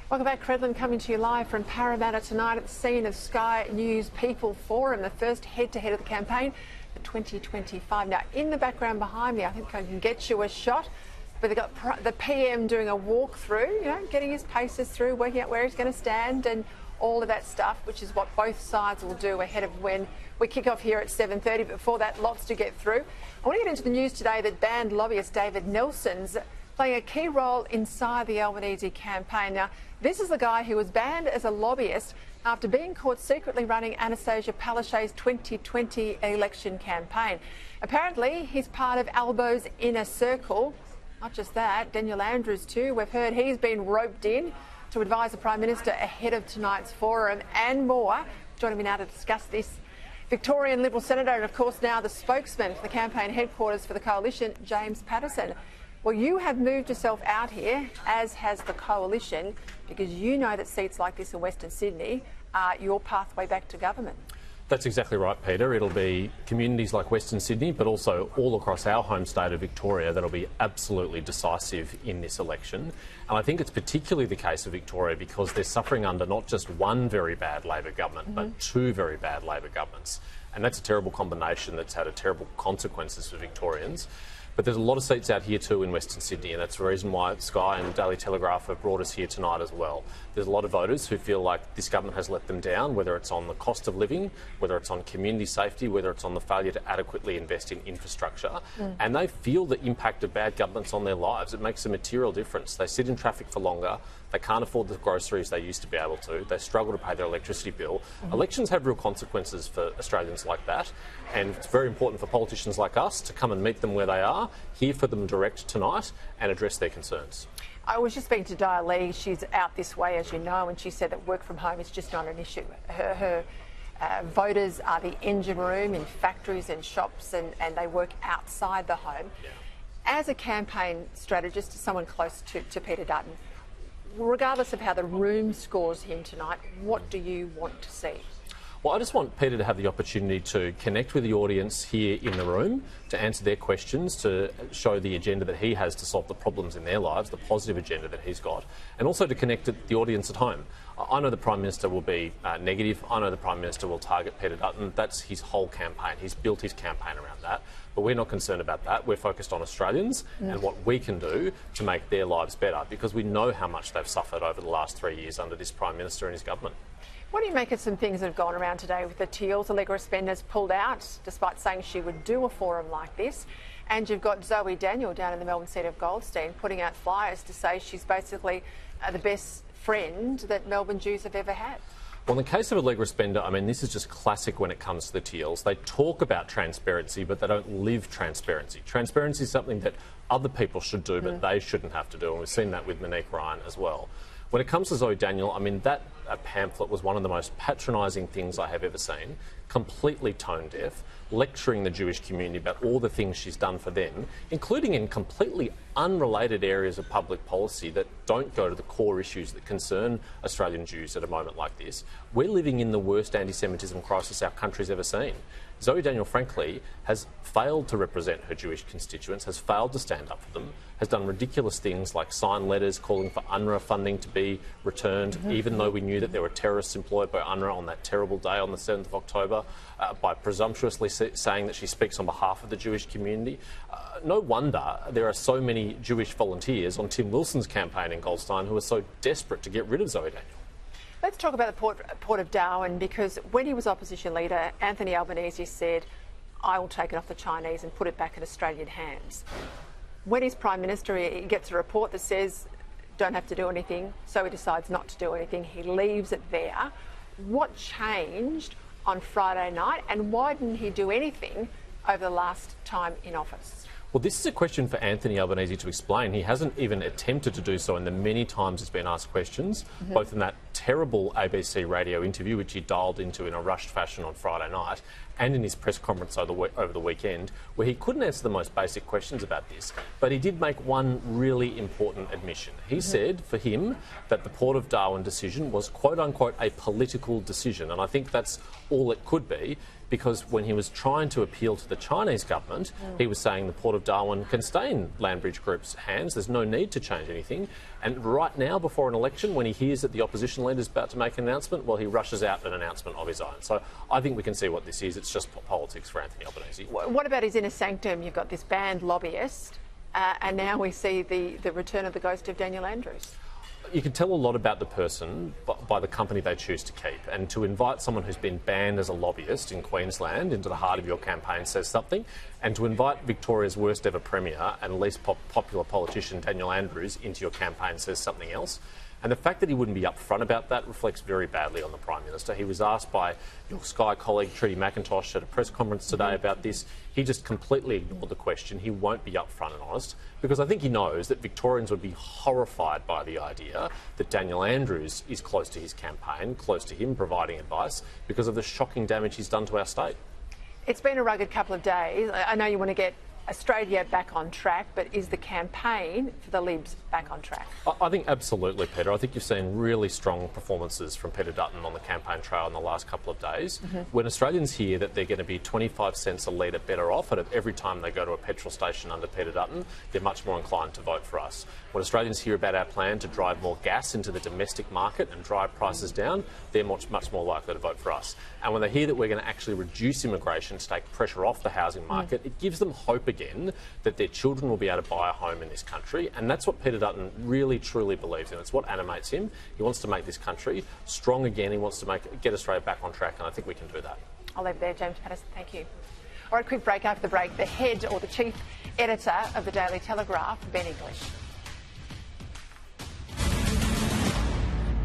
Welcome back. Credlin coming to you live from Parramatta tonight at the scene of Sky News People Forum, the first head-to-head of the campaign for 2025. Now, in the background behind me, I think I can get you a shot, but they've got the PM doing a walkthrough, getting his paces through, working out where he's going to stand and all of that stuff, which is what both sides will do ahead of when we kick off here at 7:30. But before that, lots to get through. I want to get into the news today that banned lobbyist David Nelson's playing a key role inside the Albanese campaign. Now, this is the guy who was banned as a lobbyist after being caught secretly running Anastasia Palaszczuk's 2020 election campaign. Apparently, he's part of Albo's inner circle. Not just that, Daniel Andrews too. We've heard he's been roped in to advise the Prime Minister ahead of tonight's forum and more. Joining me now to discuss this, Victorian Liberal Senator and, of course, now the spokesman for the campaign headquarters for the Coalition, James Patterson. Well, you have moved yourself out here, as has the Coalition, because you know that seats like this in Western Sydney are your pathway back to government. That's exactly right, Peter. It'll be communities like Western Sydney, but also all across our home state of Victoria that'll be absolutely decisive in this election. And I think it's particularly the case of Victoria because they're suffering under not just one very bad Labor government, but two very bad Labor governments. And that's a terrible combination that's had terrible consequences for Victorians. But there's a lot of seats out here too in Western Sydney, and that's the reason why Sky and Daily Telegraph have brought us here tonight as well. There's a lot of voters who feel like this government has let them down, whether it's on the cost of living, whether it's on community safety, whether it's on the failure to adequately invest in infrastructure. And they feel the impact of bad governments on their lives. It makes a material difference. They sit in traffic for longer. They can't afford the groceries they used to be able to. They struggle to pay their electricity bill. Elections have real consequences for Australians like that. And it's very important for politicians like us to come and meet them where they are, hear for them direct tonight and address their concerns. I was just speaking to Darwin. She's out this way, as you know, and she said that work from home is just not an issue. Her voters are the engine room in factories and shops, and they work outside the home. Yeah. As a campaign strategist, someone close to Peter Dutton, regardless of how the room scores him tonight, what do you want to see? Well, I just want Peter to have the opportunity to connect with the audience here in the room, to answer their questions, to show the agenda that he has to solve the problems in their lives, the positive agenda that he's got, and also to connect with the audience at home. I know the Prime Minister will be negative. I know the Prime Minister will target Peter Dutton. That's his whole campaign. He's built his campaign around that. But we're not concerned about that. We're focused on Australians and what we can do to make their lives better, because we know how much they've suffered over the last 3 years under this Prime Minister and his government. What do you make of some things that have gone around today with the Teals? Allegra Spender's pulled out despite saying she would do a forum like this. And you've got Zoe Daniel down in the Melbourne seat of Goldstein putting out flyers to say she's basically the best friend that Melbourne Jews have ever had. Well, in the case of Allegra Spender, I mean, this is just classic when it comes to the Teals. They talk about transparency, but they don't live transparency. Transparency is something that other people should do, but they shouldn't have to do, and we've seen that with Monique Ryan as well. When it comes to Zoe Daniel, I mean, that pamphlet was one of the most patronising things I have ever seen, completely tone deaf, lecturing the Jewish community about all the things she's done for them, including in completely unrelated areas of public policy that don't go to the core issues that concern Australian Jews at a moment like this. We're living in the worst anti-Semitism crisis our country's ever seen. Zoe Daniel, frankly, has failed to represent her Jewish constituents, has failed to stand up for them, has done ridiculous things like sign letters calling for UNRWA funding to be returned, even though we knew that there were terrorists employed by UNRWA on that terrible day on the 7th of October, by presumptuously saying that she speaks on behalf of the Jewish community. No wonder there are so many Jewish volunteers on Tim Wilson's campaign in Goldstein who are so desperate to get rid of Zoe Daniel. Let's talk about the Port of Darwin, because when he was opposition leader, Anthony Albanese said, I will take it off the Chinese and put it back in Australian hands. When he's Prime Minister, he gets a report that says, don't have to do anything, so he decides not to do anything. He leaves it there. What changed on Friday night, and why didn't he do anything over the last time in office? Well, this is a question for Anthony Albanese to explain. He hasn't even attempted to do so in the many times he's been asked questions, both in that terrible ABC radio interview, which he dialed into in a rushed fashion on Friday night, and in his press conference over the weekend, where he couldn't answer the most basic questions about this. But he did make one really important admission. He said, for him, that the Port of Darwin decision was, quote-unquote, a political decision. And I think that's all it could be. because when he was trying to appeal to the Chinese government, he was saying the Port of Darwin can stay in Land Bridge Group's hands. There's no need to change anything. And right now, before an election, when he hears that the opposition leader is about to make an announcement, well, he rushes out an announcement of his own. So I think we can see what this is. It's just politics for Anthony Albanese. What about his inner sanctum? You've got this banned lobbyist, and now we see the return of the ghost of Daniel Andrews. You can tell a lot about the person by the company they choose to keep. And to invite someone who's been banned as a lobbyist in Queensland into the heart of your campaign says something. And to invite Victoria's worst ever Premier and least popular politician, Daniel Andrews, into your campaign says something else. And the fact that he wouldn't be upfront about that reflects very badly on the Prime Minister. He was asked by your Sky colleague, Trudy McIntosh, at a press conference today about this. He just completely ignored the question. He won't be upfront and honest because I think he knows that Victorians would be horrified by the idea that Daniel Andrews is close to his campaign, close to him providing advice because of the shocking damage he's done to our state. It's been a rugged couple of days. I know you want to get Australia back on track, but is the campaign for the Libs back on track? I think absolutely, Peter. I think you've seen really strong performances from Peter Dutton on the campaign trail in the last couple of days. When Australians hear that they're going to be 25 cents a litre better off at every time they go to a petrol station under Peter Dutton, they're much more inclined to vote for us. When Australians hear about our plan to drive more gas into the domestic market and drive prices down, they're much more likely to vote for us. And when they hear that we're going to actually reduce immigration to take pressure off the housing market, it gives them hope again that their children will be able to buy a home in this country. And that's what Peter Dutton really, truly believes in. It's what animates him. He wants to make this country strong again. He wants to get Australia back on track, and I think we can do that. I'll leave it there, James Patterson. Thank you. All right, quick break. After the break, the head or the chief editor of the Daily Telegraph, Ben English.